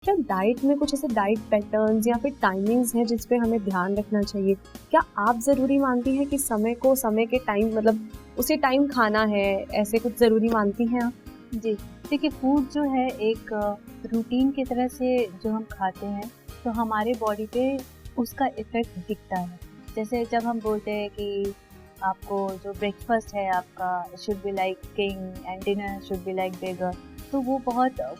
क्या डाइट में कुछ ऐसे डाइट पैटर्न्स या फिर टाइमिंग्स हैं जिस पे हमें ध्यान रखना चाहिए? क्या आप ज़रूरी मानती हैं कि समय को समय के टाइम मतलब उसी टाइम खाना है, ऐसे कुछ ज़रूरी मानती हैं आप? जी, देखिए फूड जो है एक रूटीन की तरह से जो हम खाते हैं, तो हमारे बॉडी पे उसका इफ़ेक्ट दिखता है। जैसे जब हम बोलते हैं कि आपको जो ब्रेकफ़ास्ट है आपका should be like king and dinner should be like beggar, तो वो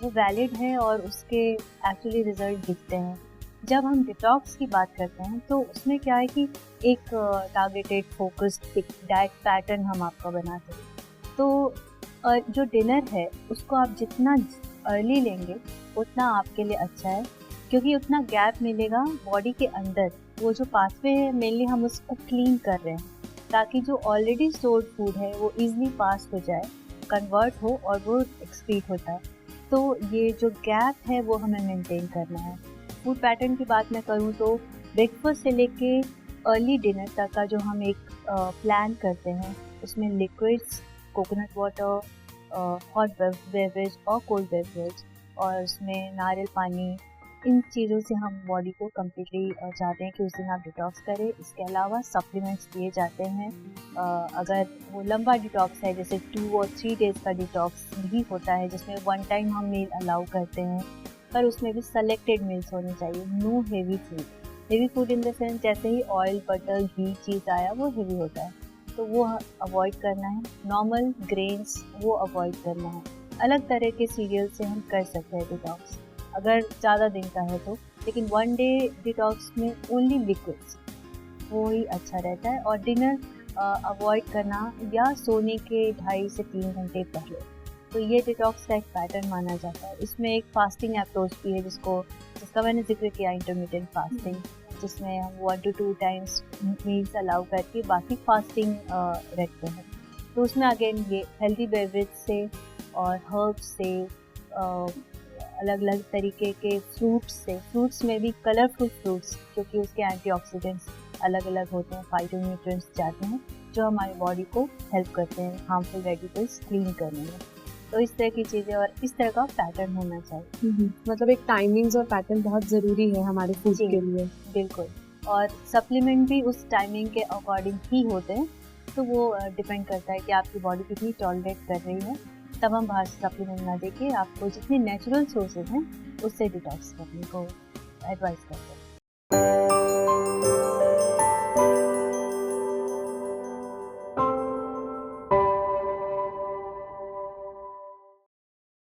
वैलिड है और उसके एक्चुअली रिज़ल्ट दिखते हैं। जब हम डिटॉक्स की बात करते हैं, तो उसमें क्या है कि एक टारगेटेड फ़ोकस्ड एक डाइट पैटर्न हम आपका बनाते हैं। तो जो डिनर है उसको आप जितना अर्ली लेंगे उतना आपके लिए अच्छा है, क्योंकि उतना गैप मिलेगा बॉडी के अंदर। वो जो पाथवे है मेनली हम उसको क्लीन कर रहे हैं, ताकि जो ऑलरेडी स्टोर्ड फूड है वो इजीली पास हो जाए, कन्वर्ट हो और वो एक्सक्रीट होता है। तो ये जो गैप है वो हमें मेंटेन करना है। फूड पैटर्न की बात मैं करूँ तो ब्रेकफास्ट से लेके अर्ली डिनर तक का जो हम एक प्लान करते हैं, उसमें liquids, coconut water, hot beverage और कोल्ड बेवरेज, और उसमें नारियल पानी, इन चीज़ों से हम बॉडी को कम्प्लीटली चाहते हैं कि उस दिन आप डिटॉक्स करें। इसके अलावा सप्लीमेंट्स दिए जाते हैं। अगर वो लंबा डिटॉक्स है, जैसे 2 और 3 डेज़ का डिटॉक्स भी होता है, जिसमें वन टाइम हम मील अलाउ करते हैं, पर उसमें भी सेलेक्टेड मील्स होनी चाहिए। No heavy food. Heavy food in the sense जैसे ही ऑयल, बटर, घी चीज़ आया वो हेवी होता है, तो वो अवॉइड करना है। नॉर्मल ग्रेन्स वो अवॉइड करना है। अलग तरह के सीरियल से हम कर सकते हैं डिटॉक्स, अगर ज़्यादा दिन का है तो। लेकिन वन डे डिटॉक्स में ओनली लिक्विड्स, वो ही अच्छा रहता है। और डिनर अवॉइड करना या सोने के 2.5 से 3 घंटे पहले। तो ये डिटॉक्स का एक पैटर्न माना जाता है। इसमें एक फास्टिंग अप्रोच भी है जिसका मैंने जिक्र किया, इंटरमिटेंट फास्टिंग, जिसमें हम 1 to 2 टाइम्स मील्स अलाउ करके बाकी फास्टिंग रखते हैं। तो उसमें अगेन ये हेल्दी बेवरेज से और हर्ब्स से, अलग अलग तरीके के फ्रूट्स में भी कलरफुल फ्रूट्स, क्योंकि उसके एंटीऑक्सीडेंट्स अलग अलग होते हैं, फाइटोन्यूट्रिएंट्स जाते हैं जो हमारी बॉडी को हेल्प करते हैं हार्मफुल रेडिकल्स क्लीन करने में। तो इस तरह की चीज़ें और इस तरह का पैटर्न होना चाहिए। मतलब एक टाइमिंग्स और पैटर्न बहुत ज़रूरी है हमारे फूड के लिए। बिल्कुल। और सप्लीमेंट भी उस टाइमिंग के अकॉर्डिंग ही होते हैं, तो वो डिपेंड करता है कि आपकी बॉडी कितनी टॉलरेट कर रही है। तब हम बाहर से सप्लीमेंट ना देके आपको जितने नेचुरल सोर्सेज हैं उससे डिटॉक्स करने को एडवाइस करते हैं।